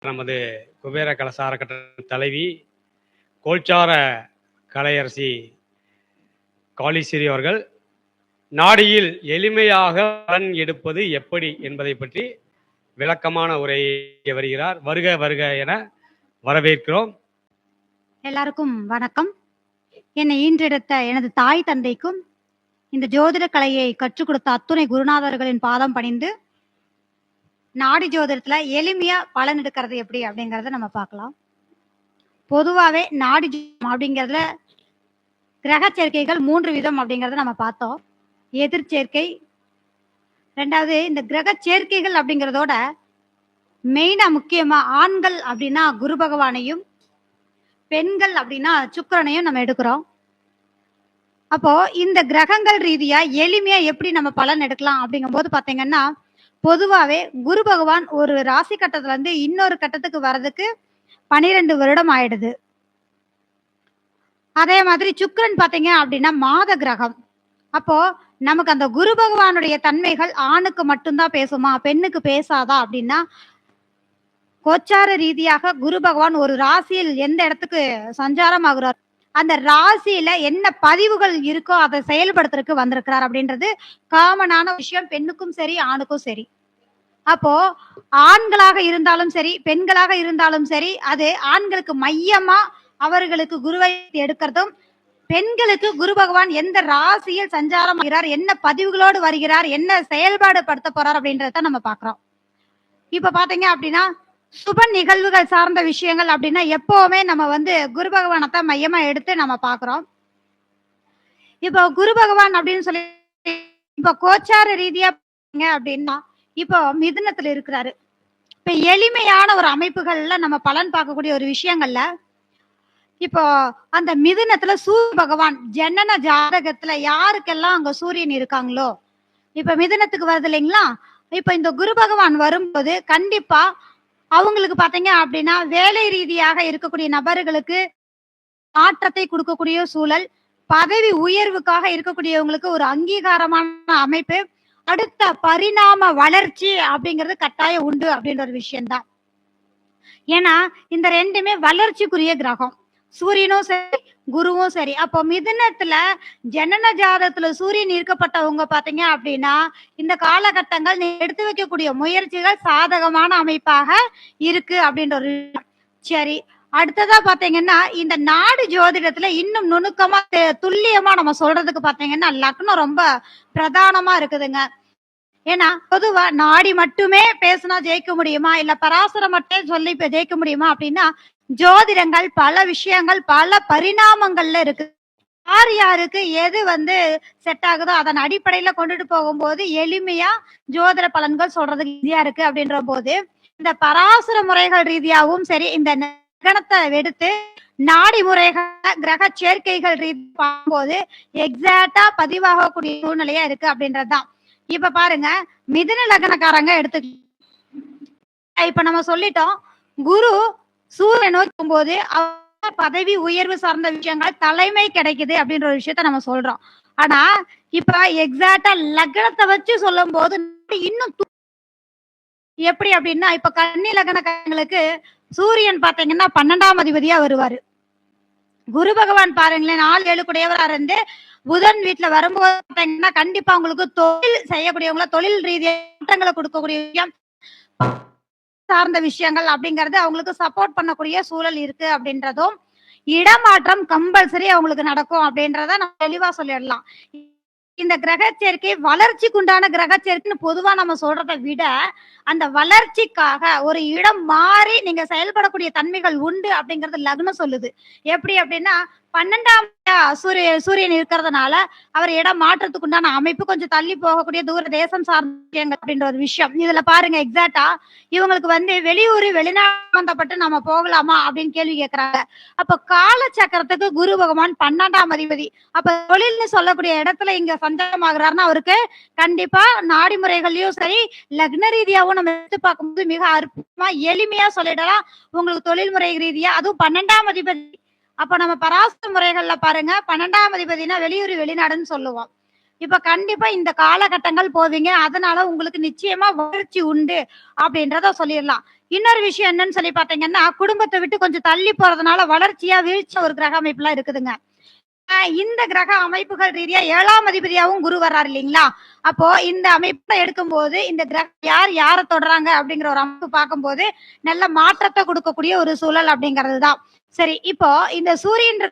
நமது குபேர கலச அறக்கட்டளை தலைவி கோல்சார கலையரசி காளிஸ்ரீ அவர்கள் நாடியில் எளிமையாக பலன் எடுப்பது எப்படி என்பதை பற்றி விளக்கமான உரையை வருகிறார். வருக வருக என வரவேற்கிறோம். எல்லாருக்கும் வணக்கம். என்னை ஈன்றெடுத்த எனது தாய் தந்தைக்கும் இந்த ஜோதிட கலையை கற்றுக் கொடுத்த அத்துணை குருநாதர்களின் பாதம் பணிந்து நாடி ஜோதிடத்துல எளிமையா பலன் எடுக்கிறது எப்படி அப்படிங்கறத நம்ம பார்க்கலாம். பொதுவாவே நாடி அப்படிங்கறதுல கிரக சேர்க்கைகள் 3 விதம் அப்படிங்கறத நம்ம பார்த்தோம். எதிர்ச்சேர்க்கை, ரெண்டாவது இந்த கிரக சேர்க்கைகள் அப்படிங்கறதோட மெயினா முக்கியமா ஆண்கள் அப்படின்னா குரு பகவானையும், பெண்கள் அப்படின்னா சுக்கிரனையும் நம்ம எடுக்கிறோம். அப்போ இந்த கிரகங்கள் ரீதியா எளிமையா எப்படி நம்ம பலன் எடுக்கலாம் அப்படிங்கும் போது பாத்தீங்கன்னா, பொதுவாவே குரு பகவான் ஒரு ராசி கட்டத்துல இருந்து இன்னொரு கட்டத்துக்கு வர்றதுக்கு 12 வருடம் ஆயிடுது. அதே மாதிரி சுக்கிரன் பாத்தீங்க அப்படின்னா மாத கிரகம். அப்போ நமக்கு அந்த குரு பகவானுடைய தன்மைகள் ஆணுக்கு மட்டும்தான் பேசுமா, பெண்ணுக்கு பேசாதா அப்படின்னா, கோச்சார ரீதியாக குரு பகவான் ஒரு ராசியில் எந்த இடத்துக்கு சஞ்சாரம் ஆகுறார், அந்த ராசியில என்ன பதிவுகள் இருக்கோ அதை செயல்படுத்துறதுக்கு வந்திருக்கிறார் அப்படின்றது காமனான விஷயம், பெண்ணுக்கும் சரி ஆணுக்கும் சரி. அப்போ ஆண்களாக இருந்தாலும் சரி பெண்களாக இருந்தாலும் சரி, அது ஆண்களுக்கு மையமா அவர்களுக்கு குருவை எடுக்கிறதும், பெண்களுக்கு குரு பகவான் எந்த ராசியில் சஞ்சாரம் ஆகிறார், என்ன பதிவுகளோடு வருகிறார், என்ன செயல்பாடு படுத்த போறார் அப்படின்றத நம்ம பாக்குறோம். இப்ப பாத்தீங்க அப்படின்னா சுப நிகழ்வுகள் சார்ந்த விஷயங்கள் அப்படின்னா எப்பவுமே நம்ம குரு பகவானத்தான் மையமா எடுத்து நம்ம பாக்குறோம். இப்போ குரு பகவான் அப்படின்னு சொல்லி இப்ப கோச்சார ரீதியா அப்படின்னா இப்போ மிதுனத்துல இருக்கிறாரு. இப்ப எளிமையான ஒரு அமைப்புகள்ல நம்ம பலன் பார்க்கக்கூடிய ஒரு விஷயங்கள்ல இப்போ அந்த மிதுனத்துல சூரிய பகவான் ஜனன ஜாதகத்துல யாருக்கெல்லாம் அங்க சூரியன் இருக்காங்களோ, இப்ப மிதுனத்துக்கு வருது இல்லைங்களா, இப்ப இந்த குரு பகவான் வரும்போது கண்டிப்பா அவங்களுக்கு பாத்தீங்க அப்படின்னா வேலை ரீதியாக இருக்கக்கூடிய நபர்களுக்கு மாற்றத்தை கொடுக்கக்கூடிய சூழல், பதவி உயர்வுக்காக இருக்கக்கூடியவங்களுக்கு ஒரு அங்கீகாரமான அமைப்பு, அடுத்த பரிணாம வளர்ச்சி அப்படிங்கிறது கட்டாயம் உண்டு அப்படின்ற ஒரு விஷயம்தான். ஏன்னா இந்த ரெண்டுமே வளர்ச்சிக்குரிய கிரகம், சூரியனும் சரி குருவும் சரி. அப்போ மிதுனத்துல ஜனன ஜாதகத்துல சூரியன் ஈர்க்கப்பட்டவங்க பாத்தீங்க அப்படின்னா இந்த காலகட்டங்கள் நீ எடுத்து வைக்கக்கூடிய முயற்சிகள் சாதகமான அமைப்பாக இருக்கு அப்படின்ற ஒரு சரி. அடுத்ததா பாத்தீங்கன்னா இந்த நாடு ஜோதிடத்துல இன்னும் நுணுக்கமா துல்லியமா நம்ம சொல்றதுக்கு பாத்தீங்கன்னா லக்னம் ரொம்ப பிரதானமா இருக்குதுங்க. ஏன்னா பொதுவா நாடி மட்டுமே பேசினா ஜெயிக்க முடியுமா, இல்ல பராசரம் மட்டும் சொல்லி ஜெயிக்க முடியுமா அப்படின்னா, ஜோதிடங்கள் பல விஷயங்கள் பல பரிணாமங்கள்ல இருக்கு. யார் யாருக்கு எது செட் ஆகுதோ அதன் அடிப்படையில கொண்டுட்டு போகும்போது எளிமையா ஜோதிட பலன்கள் சொல்றதுக்கு ஈஸியா இருக்கு அப்படின்ற போது, இந்த பராசர முறைகள் ரீதியாகவும் சரி, இந்த கணத்தை எடுத்து நாடி முறைகள் கிரக சேர்க்கைகள் ரீதி பார்க்கும்போது எக்ஸாக்டா பதிவாகக்கூடிய சூழ்நிலையா இருக்கு அப்படின்றதுதான். இப்ப பாருங்க, மிதுன லக்னக்காரங்க எடுத்து இப்ப நம்ம சொல்லிட்டோம், குரு சூரிய நோக்கும் போது பதவி உயர்வு சார்ந்த விஷயங்கள் தலைமை கிடைக்குது அப்படின்ற ஒரு விஷயத்த நம்ம சொல்றோம். ஆனா இப்ப எக்ஸாக்டா லக்னத்தை வச்சு சொல்லும் போது இன்னும் எப்படி அப்படின்னா, இப்ப கன்னி லக்னக்காரங்களுக்கு சூரியன் பாத்தீங்கன்னா 12ஆம் அதிபதியா வருவாரு. குரு பகவான் பாருங்களேன் 4-7 கூடியவரா இருந்து புதன் வீட்டுல வரும்போது பாத்தீங்கன்னா கண்டிப்பா உங்களுக்கு தொழில் செய்யக்கூடியவங்கள தொழில் ரீதியா மாற்றங்களை கொடுக்கக்கூடிய விஷயம் சார்ந்த விஷயங்கள் அப்படிங்கறது அவங்களுக்கு சப்போர்ட் பண்ணக்கூடிய சூழல் இருக்கு அப்படின்றதும், இடமாற்றம் கம்பல்சரி அவங்களுக்கு நடக்கும் அப்படின்றத நம்ம தெளிவா சொல்லிடலாம். இந்த கிரக சேர்க்கை வளர்ச்சிக்கு உண்டான கிரக சேர்க்கைன்னு பொதுவா நம்ம சொல்றதை விட அந்த வளர்ச்சிக்காக ஒரு இடம் மாறி நீங்க செயல்படக்கூடிய தன்மைகள் உண்டு அப்படிங்கறது லக்னம் சொல்லுது. எப்படி அப்படின்னா 12ஆம் சூரியன் இருக்கிறதுனால அவர் இடம் மாற்றத்துக்கு உண்டான அமைப்பு கொஞ்சம் தள்ளி போகக்கூடிய தூர தேசம் சார்ந்த அப்படின்ற ஒரு விஷயம். இதுல பாருங்க எக்ஸாக்டா இவங்களுக்கு வெளியூர் வெளிநாடு சம்பந்தப்பட்டு நம்ம போகலாமா அப்படின்னு கேள்வி கேட்கிறாங்க. அப்ப கால சக்கரத்துக்கு குரு பகவான் 12ஆம் அதிபதி. அப்ப தொழில்னு சொல்லக்கூடிய இடத்துல இங்க சஞ்சாரம் ஆகுறாருன்னா அவருக்கு கண்டிப்பா நாடி முறைகள்லயும் சரி லக்ன ரீதியாவும் நம்ம எடுத்து பார்க்கும்போது மிக அற்புதமா எளிமையா சொல்லிடலாம். உங்களுக்கு தொழில் முறை ரீதியா அதுவும் 12ஆம் அதிபதி. அப்ப நம்ம பராசர முறைகள்ல பாருங்க 12ஆம் அதிபதினா வெளியூர் வெளிநாடுன்னு சொல்லுவோம். இப்ப கண்டிப்பா இந்த காலகட்டங்கள் போவீங்க, அதனால உங்களுக்கு நிச்சயமா வளர்ச்சி உண்டு அப்படின்றத சொல்லிடலாம். இன்னொரு விஷயம் என்னன்னு சொல்லி பாத்தீங்கன்னா, குடும்பத்தை விட்டு கொஞ்சம் தள்ளி போறதுனால வளர்ச்சியா வீழ்ச்சி ஒரு கிரக அமைப்புலாம் இருக்குதுங்க. இந்த கிரக அமைப்புகள் ரீதியா 7ஆம் அதிபதியாவும் குரு வர்றாரு இல்லைங்களா? அப்போ இந்த அமைப்பை எடுக்கும்போது இந்த கிரகம் யார தொடுறாங்க அப்படிங்கிற ஒரு அமைப்பு பார்க்கும்போது நல்ல மாற்றத்தை கொடுக்கக்கூடிய ஒரு சூழல் அப்படிங்கிறது தான். சரி, இப்போ இந்த சூரியன்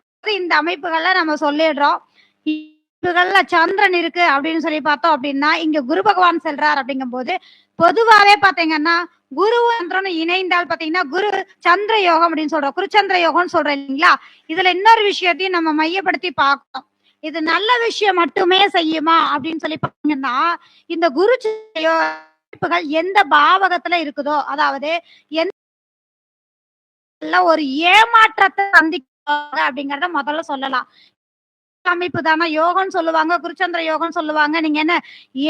இந்த அமைப்புகள்ல நம்ம சொல்லிடுறோம். அமைப்புகள்ல சந்திரன் இருக்கு அப்படின்னு சொல்லி பார்த்தோம் அப்படின்னா, இங்க குரு பகவான் செல்றார் அப்படிங்கும்போது பொதுவாவே பாத்தீங்கன்னா குருவும் சந்திரனும் இணைந்தால் பாத்தீங்கன்னா குரு சந்திர யோகம் அப்படின்னு சொல்றோம், குருச்சந்திர யோகம்னு சொல்றோம் இல்லைங்களா? இதுல இன்னொரு விஷயத்தையும் நம்ம மையப்படுத்தி பார்க்கணும். இது நல்ல விஷயம் மட்டுமே செய்யுமா அப்படின்னு சொல்லி பாத்தீங்கன்னா, இந்த குரு அமைப்புகள் எந்த பாவகத்துல இருக்குதோ, அதாவது எந்த ஒரு ஏமாற்றத்தை சந்திக்கிறாங்க அப்படிங்கறத முதல்ல சொல்லலாம். அமைப்பு தானே யோகம்னு சொல்லுவாங்க, குருச்சந்திர யோகம் சொல்லுவாங்க. நீங்க என்ன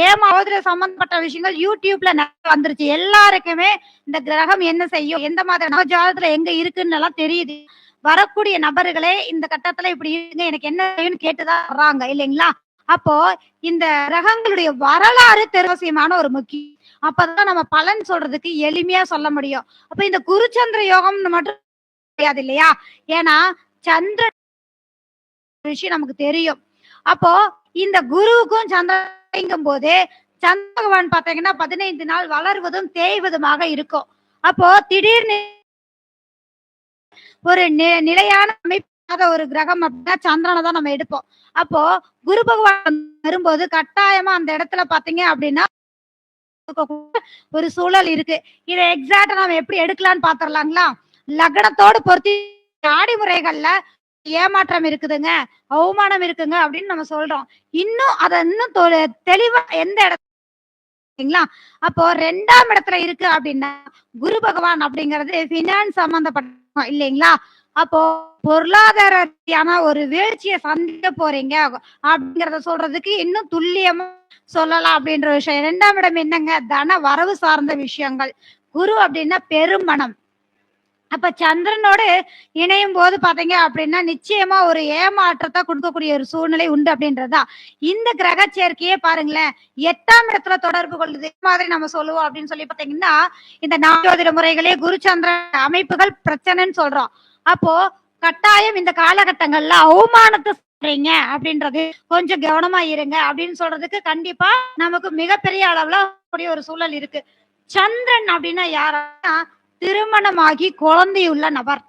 ஏமாவதுல சம்பந்தப்பட்ட விஷயங்கள் யூடியூப்ல நிறைய வந்துருச்சு. எல்லாருக்குமே இந்த கிரகம் என்ன செய்யும், எந்த மாதிரி நவஜாதத்துல எங்க இருக்குன்னு எல்லாம் தெரியுது. வரக்கூடிய நபர்களே இந்த கட்டத்துல இப்படி இருக்குங்க, எனக்கு என்ன செய்யும்னு கேட்டுதான் வர்றாங்க இல்லைங்களா? அப்போ இந்த கிரகங்களுடைய வரலாறு அவசியமான ஒரு முக்கியம். அப்பதான் நம்ம பலன் சொல்றதுக்கு எளிமையா சொல்ல முடியும். அப்ப இந்த குருச்சந்திர யோகம்னு மட்டும் கிடையாது இல்லையா? ஏன்னா சந்திர விஷயம் நமக்கு தெரியும். அப்போ இந்த குருவுக்கும் சந்திரன் போது சந்திர பகவான் பாத்தீங்கன்னா 15 நாள் வளர்வதும் தேய்வதுமாக இருக்கும். அப்போ திடீர்னு ஒரு நிலையான அமைப்பாத ஒரு கிரகம் அப்படின்னா சந்திரனை தான் நம்ம எடுப்போம். அப்போ குரு பகவான் வரும்போது கட்டாயமா அந்த இடத்துல பாத்தீங்க அப்படின்னா ஒரு சூழல் இருக்கு. இதை எக்ஸாக்டா நம்ம எப்படி எடுக்கலாம்னு பாத்திரலாங்களா? லக்னத்தோடு பொருத்தி ஆடி முறைகள்ல ஏமாற்றம் இருக்குதுங்க, அவமானம் இருக்குங்க அப்படின்னு நம்ம சொல்றோம். இன்னும் அதை இன்னும் தெளிவா எந்த இடத்துல அப்போ 2ஆம் இடத்துல இருக்கு அப்படின்னா குரு பகவான் அப்படிங்கிறது பினான்ஸ் சம்பந்தப்பட்ட இல்லைங்களா? அப்போ பொருளாதார ஒரு வீழ்ச்சியை சந்திக்க போறீங்க அப்படிங்கறத சொல்றதுக்கு இன்னும் துல்லியமா சொல்லலாம் அப்படின்ற விஷயம். 2ஆம் இடம் என்னங்க? தன வரவு சார்ந்த விஷயங்கள். குரு அப்படின்னா பெருமணம். அப்ப சந்திரனோடு இணையும் போது பாத்தீங்க அப்படின்னா நிச்சயமா ஒரு ஏமாற்றத்தை கொடுக்கக்கூடிய ஒரு சூழ்நிலை உண்டு அப்படின்றதா. இந்த கிரக சேர்க்கையே பாருங்களேன் 8ஆம் இடத்துல தொடர்பு கொள்ளுது மாதிரி நம்ம சொல்லுவோம் அப்படின்னு சொல்லி பாத்தீங்கன்னா, இந்த நாஜோதிட முறைகளே குரு சந்திர அமைப்புகள் பிரச்சனைன்னு சொல்றோம். அப்போ கட்டாயம் இந்த காலகட்டங்கள்ல அவமானத்தை சொல்றீங்க அப்படின்றது கொஞ்சம் கவனமா இருங்க அப்படின்னு சொல்றதுக்கு கண்டிப்பா நமக்கு மிகப்பெரிய அளவுல ஒரு சூழல் இருக்கு. சந்திரன் அப்படின்னா யாரா? திருமணமாகி குழந்தையுள்ள நபர்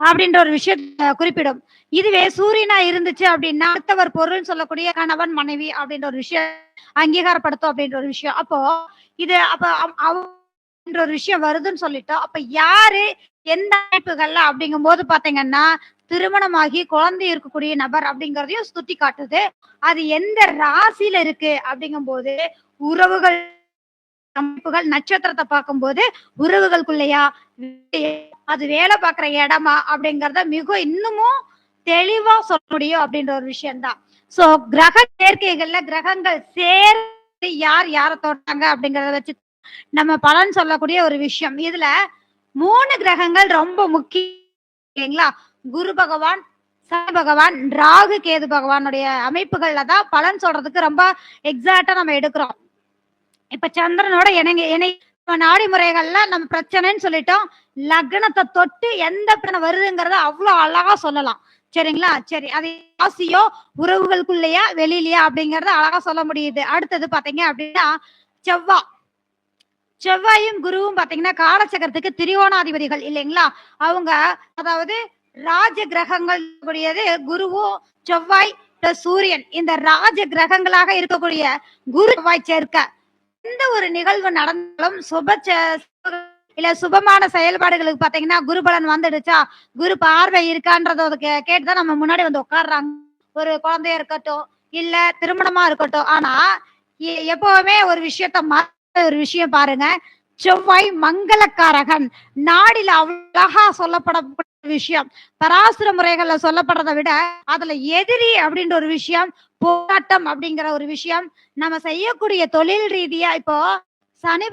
அப்படின்ற ஒரு விஷயத்தை குறிப்பிடும். இதுவே சூரியனா இருந்துச்சு அப்படின்னா அடுத்தவர் பொருள் சொல்லக்கூடிய கணவன் மனைவி அப்படின்ற ஒரு விஷயம் அங்கீகாரப்படுத்தும் அப்படின்ற ஒரு விஷயம். அப்போ இது அப்ப ஒரு விஷயம் வருதுன்னு சொல்லிட்டோம். அப்ப யாரு எந்த அமைப்புகள்ல அப்படிங்கும் போது பாத்தீங்கன்னா திருமணமாகி குழந்தை இருக்கக்கூடிய நபர் அப்படிங்கறதையும் சுட்டி காட்டுது. அது எந்த ராசியில இருக்கு அப்படிங்கும் போது உறவுகள் அமைப்புகள் நட்சத்திரத்தை பார்க்கும்போது உறவுகளுக்குள்ளையா, அது வேலை பார்க்கிற இடமா அப்படிங்கறத மிக இன்னமும் தெளிவா சொல்ல முடியும் அப்படின்ற ஒரு விஷயம் தான். சோ கிரக சேர்க்கைகள்ல கிரகங்கள் சேர்த்து யார தொட்டாங்க அப்படிங்கறத வச்சு நம்ம பலன் சொல்லக்கூடிய ஒரு விஷயம். இதுல 3 கிரகங்கள் ரொம்ப முக்கியங்களா? குரு பகவான், சனி பகவான், ராகு கேது பகவானுடைய அமைப்புகள்ல தான் பலன் சொல்றதுக்கு ரொம்ப எக்ஸாக்டா நம்ம எடுக்கிறோம். இப்ப சந்திரனோட இணை நாடி முறைகள்ல நம்ம பிரச்சனைன்னு சொல்லிட்டோம். லக்னத்தை தொட்டு எந்த பிரச்சனை வருதுங்கிறத அவ்வளவு அழகா சொல்லலாம். சரிங்களா? சரி, அது ராசியோ உறவுகளுக்குள்ளயா வெளியிலயா அப்படிங்கறத அழகா சொல்ல முடியுது. அடுத்தது பாத்தீங்க அப்படின்னா செவ்வாயும் குருவும் பாத்தீங்கன்னா காலச்சக்கரத்துக்கு திரிகோணாதிபதிகள் இல்லைங்களா? அவங்க அதாவது ராஜ கிரகங்கள் கூடியது குருவும் செவ்வாய் பிளஸ் சூரியன். இந்த ராஜ கிரகங்களாக இருக்கக்கூடிய குரு செவ்வாய் சேர்க்க எந்த ஒரு நிகழ்வு நடந்தாலும் இல்ல சுபமான செயல்பாடுகளுக்கு பாத்தீங்கன்னா குரு பலன் வந்துடுச்சா, குரு பார்வை இருக்கான்றத கேட்டுதான் நம்ம முன்னாடி வந்து உட்கார்றாங்க. ஒரு குழந்தையா இருக்கட்டும் இல்ல திருமணமா இருக்கட்டும். ஆனா எப்பவுமே ஒரு ஒரு விஷயம் பாருங்க, செவ்வாய் மங்களக்காரகன். நாடில அழகா சொல்லப்படக்கூடிய விஷயம் பராசுர முறைகள்ல சொல்லப்படுறதை விட அதுல எதிரி அப்படின்ற ஒரு விஷயம், போராட்டம் அப்படிங்கிற ஒரு விஷயம் நம்ம செய்யக்கூடிய தொழில் ரீதியா. இப்போ சனி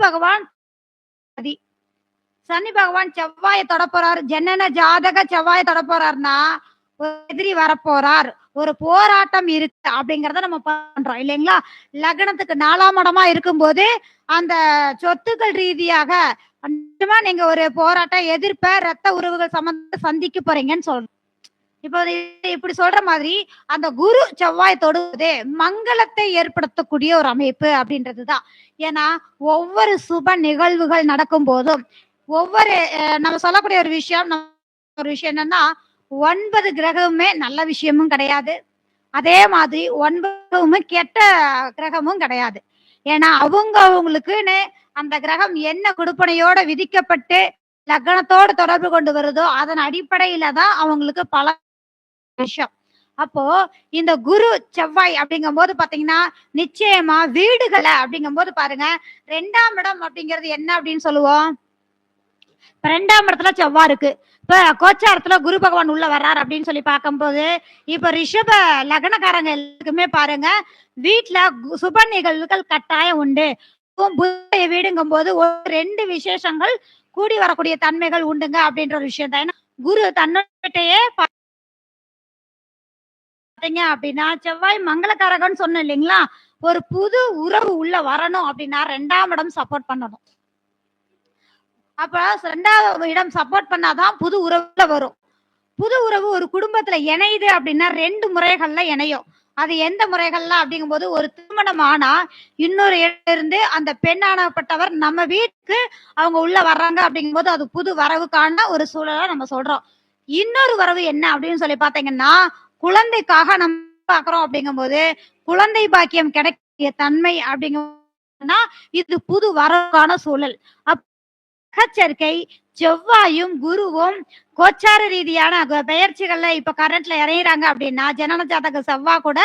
பகவான் செவ்வாயை தொட போறாரு, ஜனன ஜாதக செவ்வாயை தொட போறாருன்னா ஒரு எதிரி வரப்போறார், ஒரு போராட்டம் இருக்கு அப்படிங்கறத நம்ம பண்றோம் இல்லைங்களா? லக்னத்துக்கு 4ஆம் இடமா இருக்கும்போது அந்த சொத்துக்கள் ரீதியாக நிச்சயமா நீங்க ஒரு போராட்டம் எதிர்ப்ப ரத்த உறவுகள் சம்பந்த சந்திக்க போறீங்கன்னு சொல்லணும். இப்போ இப்படி சொல்ற மாதிரி அந்த குரு செவ்வாய் தொடுவதே மங்களத்தை ஏற்படுத்தக்கூடிய ஒரு அமைப்பு அப்படின்றதுதான். ஏன்னா ஒவ்வொரு சுப நிகழ்வுகள் நடக்கும் போதும் ஒவ்வொரு நம்ம சொல்லக்கூடிய ஒரு விஷயம் என்னன்னா 9 கிரகமுமே நல்ல விஷயமும் கிடையாது. அதே மாதிரி 9 கெட்ட கிரகமும் கிடையாது. ஏன்னா அவங்களுக்குன்னு அந்த கிரகம் என்ன கொடுப்பனையோட விதிக்கப்பட்டு லக்னத்தோடு தொடர்பு கொண்டு வருதோ அதன் அடிப்படையில தான் அவங்களுக்கு பல விஷயம். அப்போ இந்த குரு செவ்வாய் அப்படிங்கும் போது பாத்தீங்கன்னா நிச்சயமா வீடுகளை அப்படிங்கும் போது பாருங்க 2ஆம் இடம் அப்படிங்கிறது என்ன அப்படின்னு சொல்லுவோம். 2ஆம் இடத்துல செவ்வாய் இருக்கு. இப்ப கோச்சாரத்துல குரு பகவான் உள்ள வர்றாரு அப்படின்னு சொல்லி பார்க்கும்போது இப்ப ரிஷப லக்னக்காரங்க எல்லாருக்குமே பாருங்க வீட்டுல சுப நிகழ்வுகள் கட்டாயம் உண்டு. வீடுங்கும் போது 2 விசேஷங்கள் கூடி வரக்கூடிய தன்மைகள் உண்டுங்க அப்படின்ற ஒரு விஷயம் தான். ஏன்னா குரு தன்னிட்டையே பாத்தீங்க அப்படின்னா செவ்வாய் மங்களக்காரகன்னு சொன்ன இல்லைங்களா. ஒரு புது உறவு உள்ள வரணும் அப்படின்னா 2ஆம் இடம் சப்போர்ட் பண்ணணும். அப்ப 2ஆம் இடம் சப்போர்ட் பண்ணாதான் புது உறவுல வரும். புது உறவு ஒரு குடும்பத்துல இணையுது அப்படின்னா 2 முறைகள்ல இணையும். அது எந்த முறைகள்ல அப்படிங்கும் போது ஒரு திருமணம் ஆனா இன்னொரு இருந்து அந்த பெண்ணானப்பட்டவர் நம்ம வீட்டுக்கு அவங்க உள்ள வர்றாங்க அப்படிங்கும் போது அது புது வரவுக்கான ஒரு சூழலா நம்ம சொல்றோம். இன்னொரு வரவு என்ன அப்படின்னு சொல்லி பாத்தீங்கன்னா குழந்தைக்காக நம்ம பாக்குறோம் அப்படிங்கும் போது குழந்தை பாக்கியம் கிடைக்கிய தன்மை அப்படிங்கன்னா இது புது வரவுக்கான சூழல். சேர்க்கை செவ்வாயும் குருவும் கோச்சார ரீதியான பெயர்ச்சிகள்ல இப்ப கரண்ட்ல இறங்குறாங்க அப்படின்னா ஜனன ஜாதக செவ்வாய் கூட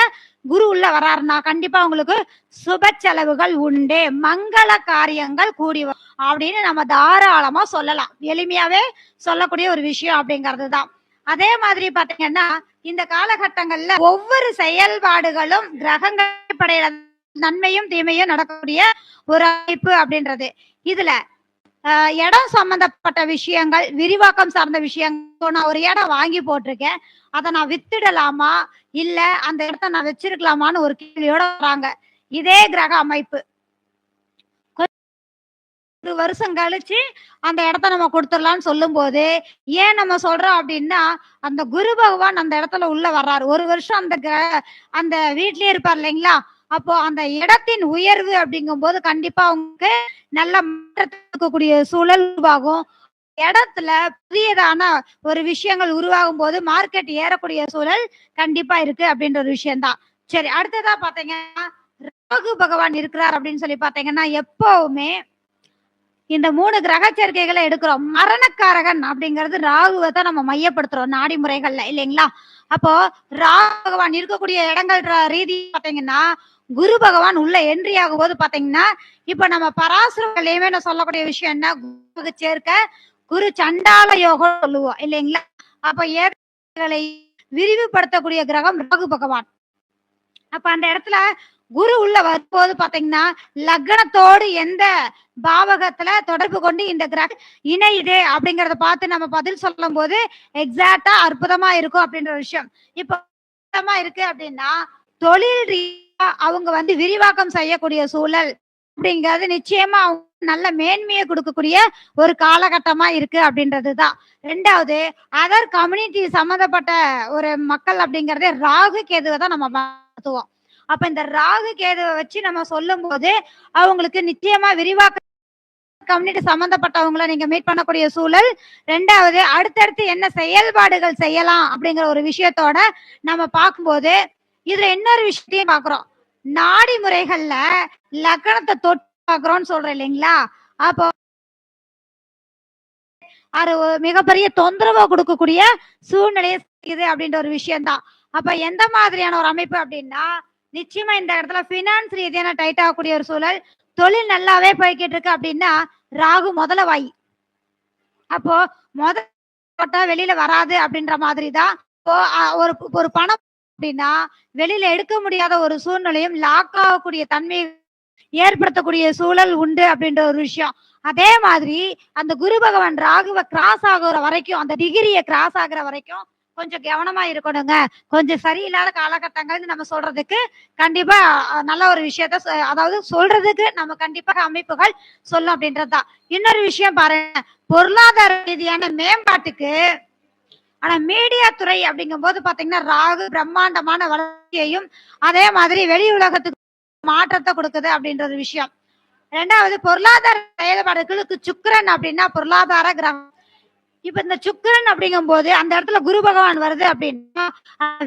குரு உள்ள வர்றாருன்னா கண்டிப்பா உங்களுக்கு சுப செலவுகள் உண்டு, மங்கள காரியங்கள் கூடி அப்படின்னு நம்ம தாராளமா சொல்லலாம். எளிமையாவே சொல்லக்கூடிய ஒரு விஷயம் அப்படிங்கிறது தான். அதே மாதிரி பாத்தீங்கன்னா இந்த காலகட்டங்கள்ல ஒவ்வொரு செயல்பாடுகளும் கிரகங்கள் படையில நன்மையும் தீமையும் நடக்கக்கூடிய ஒரு அமைப்பு அப்படின்றது. இதுல இடம் சம்பந்தப்பட்ட விஷயங்கள் விரிவாக்கம் சார்ந்த விஷயங்கள் நான் ஒரு இடம் வாங்கி போட்டிருக்கேன், அதை நான் வித்துடலாமா இல்ல அந்த இடத்த நான் வச்சிருக்கலாமான்னு ஒரு கேள்வியோட வராங்க. இதே கிரக அமைப்பு ஒரு வருஷம் கழிச்சு அந்த இடத்த நம்ம கொடுத்துடலாம்னு சொல்லும் போது ஏன் நம்ம சொல்றோம் அப்படின்னா அந்த குரு பகவான் அந்த இடத்துல உள்ள வர்றாரு. ஒரு வருஷம் அந்த வீட்லயே இருப்பார் இல்லைங்களா. அப்போ அந்த இடத்தின் உயர்வு அப்படிங்கும் போது கண்டிப்பா அவங்களுக்கு நல்ல மாற்றக்கூடிய சூழல் உருவாகும். இடத்துல புதியதான ஒரு விஷயங்கள் உருவாகும் போது மார்க்கெட் ஏறக்கூடிய சூழல் கண்டிப்பா இருக்கு அப்படின்ற ஒரு விஷயம்தான். சரி, அடுத்ததா பாத்தீங்கன்னா ராகு பகவான் இருக்கிறார் அப்படின்னு சொல்லி பாத்தீங்கன்னா எப்பவுமே இந்த 3 கிரக சேர்க்கைகளை எடுக்கிறோம். மரணக்காரகன் அப்படிங்கிறது ராகுவை தான் நம்ம மையப்படுத்துறோம் நாடி முறைகள்ல இல்லைங்களா. அப்போ ராகு பகவான் இருக்கக்கூடிய இடங்கள் ரீதி பாத்தீங்கன்னா குரு பகவான் உள்ள என்ட்ரி ஆகும் போது பாத்தீங்கன்னா இப்ப நம்ம பராசரங்களையுமே நான் சொல்லக்கூடிய விஷயம் என்ன, குரு சேர்க்க குரு சண்டால யோகம் சொல்லுவோம் இல்லைங்களா. அப்ப ஏற்களை விரிவுபடுத்தக்கூடிய கிரகம் ராகு பகவான். அப்ப அந்த இடத்துல குரு உள்ள வரும்போது பாத்தீங்கன்னா லக்னத்தோடு எந்த பாவகத்துல தொடர்பு கொண்டு இந்த கிரக இணையுது அப்படிங்கறத பார்த்து நம்ம பதில் சொல்லும் போது எக்ஸாக்டா அற்புதமா இருக்கும் அப்படின்ற விஷயம். இப்ப இருக்கு அப்படின்னா தொழில் ரீதியா அவங்க விரிவாக்கம் செய்யக்கூடிய சூழல் அப்படிங்கிறது நிச்சயமா அவங்க நல்ல மேன்மையை கொடுக்கக்கூடிய ஒரு காலகட்டமா இருக்கு அப்படின்றதுதான். 2வது அதர் கம்யூனிட்டி சம்பந்தப்பட்ட ஒரு மக்கள் அப்படிங்கறதே ராகு கேதுவை தான் நம்ம பார்த்துவோம். அப்ப இந்த ராகு கேதுவை வச்சு நம்ம சொல்லும் போது அவங்களுக்கு நிச்சயமா விரிவாக்க கம்யூனிட்டி சம்பந்தப்பட்டவங்களை நீங்க மீட் பண்ணக்கூடிய சூழல். 2வது அடுத்தடுத்து என்ன செயல்பாடுகள் செய்யலாம் அப்படிங்கிற ஒரு விஷயத்தோட நம்ம பார்க்கும்போது இதுல இன்னொரு விஷயத்தையும் பாக்குறோம். நாடி முறைகள்ல லக்னத்தை தொட்டு பாக்குறோம்னு சொல்றேன் இல்லைங்களா. அப்போ அது மிகப்பெரிய தொந்தரவு கொடுக்கக்கூடிய சூழ்நிலையை இது அப்படின்ற ஒரு விஷயம் தான். அப்ப எந்த மாதிரியான ஒரு அமைப்பு அப்படின்னா நிச்சயமா இந்த இடத்துல பினான்ஸ் ரீதியான டைட் ஆகக்கூடிய ஒரு சூழல். தொழில் நல்லாவே போய்கிட்டு இருக்கு அப்படின்னா ராகு முதல்ல வாய். அப்போ முதல்ல வெளியில வராது அப்படின்ற மாதிரி தான். இப்போ ஒரு பணம் அப்படின்னா வெளியில எடுக்க முடியாத ஒரு சூழ்நிலையும் லாக் ஆகக்கூடிய தன்மை ஏற்படுத்தக்கூடிய சூழல் உண்டு அப்படின்ற ஒரு விஷயம். அதே மாதிரி அந்த குரு பகவான் ராகுவை கிராஸ் ஆகுற வரைக்கும் அந்த டிகிரியை கிராஸ் ஆகுற வரைக்கும் கொஞ்சம் கவனமா இருக்கணுங்க, கொஞ்சம் சரியில்லாத காலகட்டங்கள்னு நம்ம சொல்றதுக்கு கண்டிப்பா நல்ல ஒரு விஷயத்த அதாவது சொல்றதுக்கு நம்ம கண்டிப்பாக அமைப்புகள் சொல்லும் அப்படின்றதுதான். இன்னொரு விஷயம் பாருங்க, பொருளாதார ரீதியான மேம்பாட்டுக்கு ஆனா மீடியா துறை அப்படிங்கும்போது பாத்தீங்கன்னா ராகு பிரம்மாண்டமான வளர்ச்சியையும் அதே மாதிரி வெளி உலகத்துக்கு மாற்றத்தை கொடுக்குது அப்படின்ற ஒரு விஷயம். ரெண்டாவது, பொருளாதார செயல்பாடுகளுக்கு சுக்கிரன் அப்படின்னா பொருளாதார கிரகம். இப்ப இந்த சுக்கிரன் அப்படிங்கும் போது அந்த இடத்துல குரு பகவான் வருது அப்படின்னா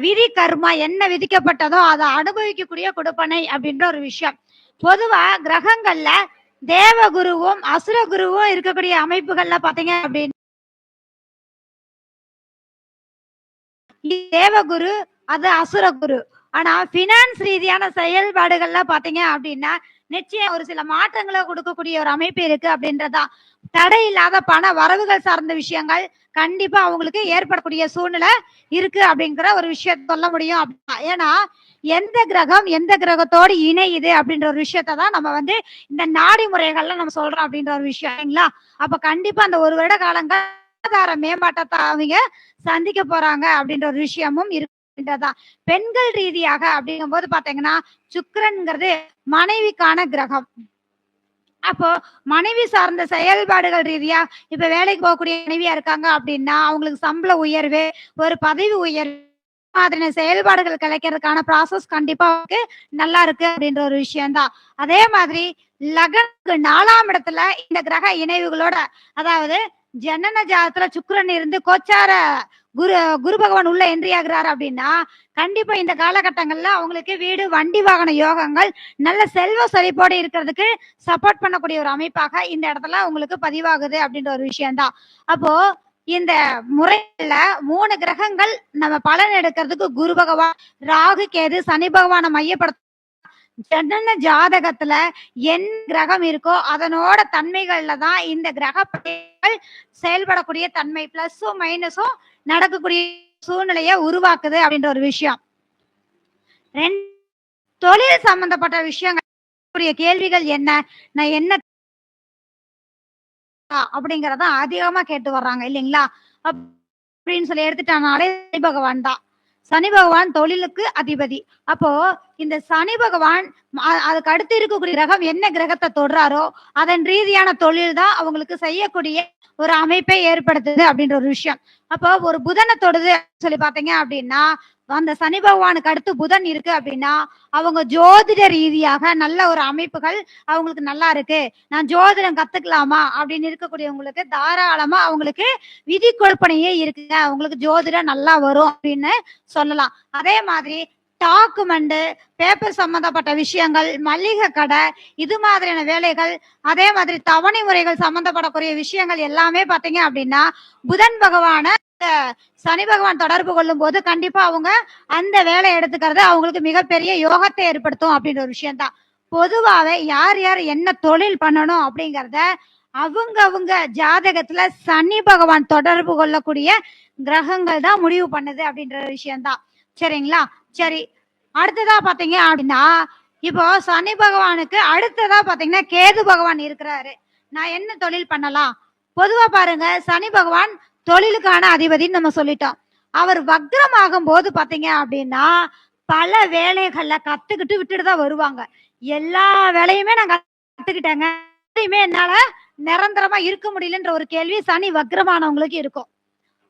விதி கர்மா என்ன விதிக்கப்பட்டதோ அதை அனுபவிக்கக்கூடிய கொடுப்பனை அப்படின்ற ஒரு விஷயம். பொதுவா கிரகங்கள்ல தேவகுருவும் அசுர குருவும் இருக்கக்கூடிய அமைப்புகள்ல பாத்தீங்க அப்படின்னு தேவகுரு அது அசுரகுரு. ஆனா பினான்ஸ் ரீதியான செயல்பாடுகள்ல பாத்தீங்க அப்படின்னா நிச்சயம் ஒரு சில மாற்றங்களை கொடுக்கக்கூடிய ஒரு அமைப்பு இருக்கு அப்படின்றதா. தடை இல்லாத பண வரவுகள் சார்ந்த விஷயங்கள் கண்டிப்பா அவங்களுக்கு ஏற்படக்கூடிய சூழ்நிலை இருக்கு அப்படிங்கிற ஒரு விஷயத்த சொல்ல முடியும். ஏன்னா எந்த கிரகம் எந்த கிரகத்தோடு இணையுது அப்படின்ற ஒரு விஷயத்த தான் நம்ம வந்து இந்த நாடி முறைகள்ல நம்ம சொல்றோம் அப்படின்ற ஒரு விஷயம் இல்லைங்களா. அப்ப கண்டிப்பா அந்த ஒரு வருட காலங்கள் பொருளாதார மேம்பாட்டத்தை அவங்க சந்திக்க போறாங்க அப்படின்ற ஒரு விஷயமும் இருக்குன்றதா. பெண்கள் ரீதியாக அப்படிங்கும் போது பாத்தீங்கன்னா சுக்கிரன்ங்கிறது மனைவிக்கான கிரகம். அப்போ மனைவி சார்ந்த செயல்பாடுகள் ரீதியா இப்ப வேலைக்கு போகக்கூடிய மனைவியா இருக்காங்க அப்படின்னா அவங்களுக்கு சம்பள உயர்வு, ஒரு பதவி உயர்வு மாதிரியான செயல்பாடுகள் கிடைக்கிறதுக்கான ப்ராசஸ் கண்டிப்பா நல்லா இருக்கு அப்படின்ற ஒரு விஷயம்தான். அதே மாதிரி லக்னத்துக்கு 4ஆம் இடத்துல இந்த கிரக இணைவுகளோட அதாவது ஜனன ஜாதத்துல சுக்கிரன் இருந்து கோச்சார குரு குரு பகவான் உள்ள என்ட்ரி ஆகுறாரு அப்படின்னா கண்டிப்பா இந்த காலகட்டங்கள்ல அவங்களுக்கு வீடு வண்டி வாகன யோகங்கள் நல்ல செல்வ செழிப்போடு இருக்கிறதுக்கு சப்போர்ட் பண்ணக்கூடிய ஒரு அமைப்பாக இந்த இடத்துல உங்களுக்கு பதிவாகுது அப்படின்ற ஒரு விஷயம்தான். அப்போ இந்த முறையில 3 கிரகங்கள் நம்ம பலன் எடுக்கிறதுக்கு குரு பகவான், ராகு, கேது, சனி பகவானை மையப்படுத்த ஜனன ஜாதகத்துல என் கிரகம் இருக்கோ அதனோட தன்மைகள்ல தான் இந்த கிரக செயல்படக்கூடிய தன்மை பிளஸும் மைனஸும் நடக்கக்கூடிய சூழ்நிலையை உருவாக்குது அப்படின்ற ஒரு விஷயம். தொழில் சம்பந்தப்பட்ட விஷயங்கள் கேள்விகள் என்ன, நான் என்ன அப்படிங்கறத அதிகமா கேட்டு வர்றாங்க இல்லைங்களா. அப்படின்னு சொல்லி எடுத்துட்டானாலே சனி பகவான் தான். சனி பகவான் தொழிலுக்கு அதிபதி. அப்போ இந்த சனி பகவான் அதுக்கு அடுத்து இருக்கக்கூடிய கிரகம் என்ன கிரகத்தை தொடுறாரோ அதன் ரீதியான தொழில் தான் அவங்களுக்கு செய்யக்கூடிய ஒரு அமைப்பை ஏற்படுத்துது அப்படின்ற ஒரு விஷயம். அப்போ ஒரு புதனை தொடுது சொல்லி பாத்தீங்க அப்படின்னா அந்த சனி பகவானுக்கு அடுத்து புதன் இருக்கு அப்படின்னா அவங்க ஜோதிட ரீதியாக நல்ல ஒரு அமைப்புகள் அவங்களுக்கு நல்லா இருக்கு, நான் ஜோதிடம் கத்துக்கலாமா அப்படின்னு இருக்கக்கூடியவங்களுக்கு தாராளமா அவங்களுக்கு விதி கொடுப்பனையே இருக்குங்க, அவங்களுக்கு ஜோதிடம் நல்லா வரும் அப்படின்னு சொல்லலாம். அதே மாதிரி டாக்குமெண்ட் பேப்பர் சம்பந்தப்பட்ட விஷயங்கள், மளிகை கடை, இது மாதிரியான வேலைகள், அதே மாதிரி தவணை முறைகள் சம்பந்தப்படக்கூடிய விஷயங்கள் எல்லாமே பாத்தீங்க அப்படின்னா புதன் பகவான சனி பகவான் தொடர்பு கொள்ளும் போது கண்டிப்பா அவங்க அந்த வேலை எடுத்துக்கிறது அவங்களுக்கு மிகப்பெரிய யோகத்தை ஏற்படுத்தும் அப்படின்ற ஒரு விஷயம் தான். பொதுவாவே யார் யார் என்ன தொழில் பண்ணணும் அப்படிங்கறத அவங்க ஜாதகத்துல சனி பகவான் தொடர்பு கொள்ளக்கூடிய கிரகங்கள் தான் முடிவு பண்ணுது அப்படின்ற விஷயம்தான். சரிங்களா. சரி, அடுத்ததா பாத்தீங்க அப்படின்னா இப்போ சனி பகவானுக்கு அடுத்ததா பாத்தீங்கன்னா கேது பகவான் இருக்கிறாரு. நான் என்ன தொழில் பண்ணலாம்? பொதுவா பாருங்க, சனி பகவான் தொழிலுக்கான அதிபதினு நம்ம சொல்லிட்டோம். அவர் வக்ரம் ஆகும் போது பாத்தீங்க அப்படின்னா பல வேலைகள்ல கத்துக்கிட்டு விட்டுட்டு தான் வருவாங்க. எல்லா வேலையுமே நான் கத்துக்கிட்டேங்க, என்னால நிரந்தரமா இருக்க முடியலன்ற ஒரு கேள்வி சனி வக்ரமானவங்களுக்கு இருக்கும்.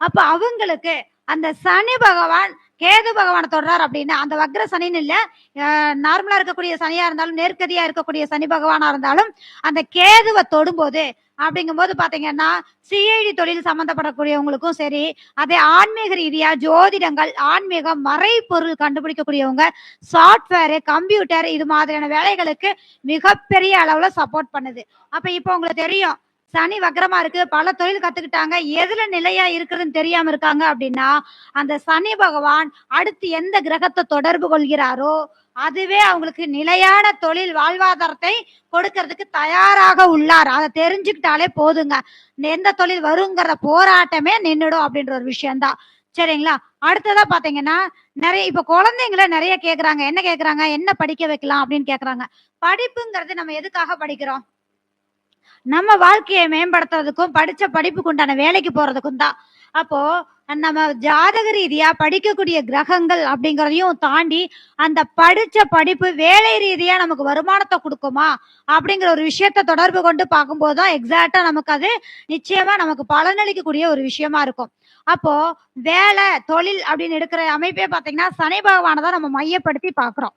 அப்ப அவங்களுக்கு அந்த சனி பகவான் கேது பகவானை தொடர்றாரு அப்படின்னா அந்த வக்ர சனின்னு இல்ல, நார்மலா இருக்கக்கூடிய சனியா இருந்தாலும் நேர்கதியா இருக்கக்கூடிய சனி பகவானா இருந்தாலும் அந்த கேதுவை தொடும்போது அப்படிங்கும் போது பாத்தீங்கன்னா சிஐடி தொழில் சம்பந்தப்படக்கூடியவங்களுக்கும் சரி, அதே ஆன்மீக ரீதியா ஜோதிடங்கள், ஆன்மீகம், மறை பொருள் கண்டுபிடிக்கக்கூடியவங்க, சாப்ட்வேர், கம்ப்யூட்டர், இது மாதிரியான வேலைகளுக்கு மிகப்பெரிய அளவுல சப்போர்ட் பண்ணுது. அப்ப இப்ப உங்களுக்கு தெரியும் சனி வக்ரமா இருக்கு, பல தொழில் கத்துக்கிட்டாங்க, எதுல நிலையா இருக்குதுன்னு தெரியாம இருக்காங்க அப்படின்னா அந்த சனி பகவான் அடுத்து எந்த கிரகத்தை தொடர்பு கொள்கிறாரோ அதுவே அவங்களுக்கு நிலையான தொழில் வாழ்வாதாரத்தை கொடுக்கறதுக்கு தயாராக உள்ளார். அதை தெரிஞ்சுக்கிட்டாலே போதுங்க, எந்த தொழில் வருங்கிற போராட்டமே நின்னுடும் அப்படின்ற ஒரு விஷயம்தான். சரிங்களா. அடுத்ததா பாத்தீங்கன்னா நிறைய இப்ப குழந்தைங்களை நிறைய கேக்குறாங்க, என்ன கேக்குறாங்க, என்ன படிக்க வைக்கலாம் அப்படின்னு கேக்குறாங்க. படிப்புங்கிறது நம்ம எதுக்காக படிக்கிறோம்? நம்ம வாழ்க்கையை மேம்படுத்துறதுக்கும் படிச்ச படிப்புக்கு உண்டான வேலைக்கு போறதுக்கும் தான். அப்போ நம்ம ஜாதக ரீதியா படிக்கக்கூடிய கிரகங்கள் அப்படிங்கறதையும் தாண்டி அந்த படிச்ச படிப்பு வேலை ரீதியா நமக்கு வருமானத்தை கொடுக்குமா அப்படிங்கிற ஒரு விஷயத்த தொடர்பு கொண்டு பார்க்கும்போது தான் எக்ஸாக்டா நமக்கு அது நிச்சயமா நமக்கு பலனளிக்கக்கூடிய ஒரு விஷயமா இருக்கும். அப்போ வேலை தொழில் அப்படின்னு எடுக்கிற அமைப்பே பாத்தீங்கன்னா சனி பகவானை தான் நம்ம மையப்படுத்தி பார்க்கிறோம்.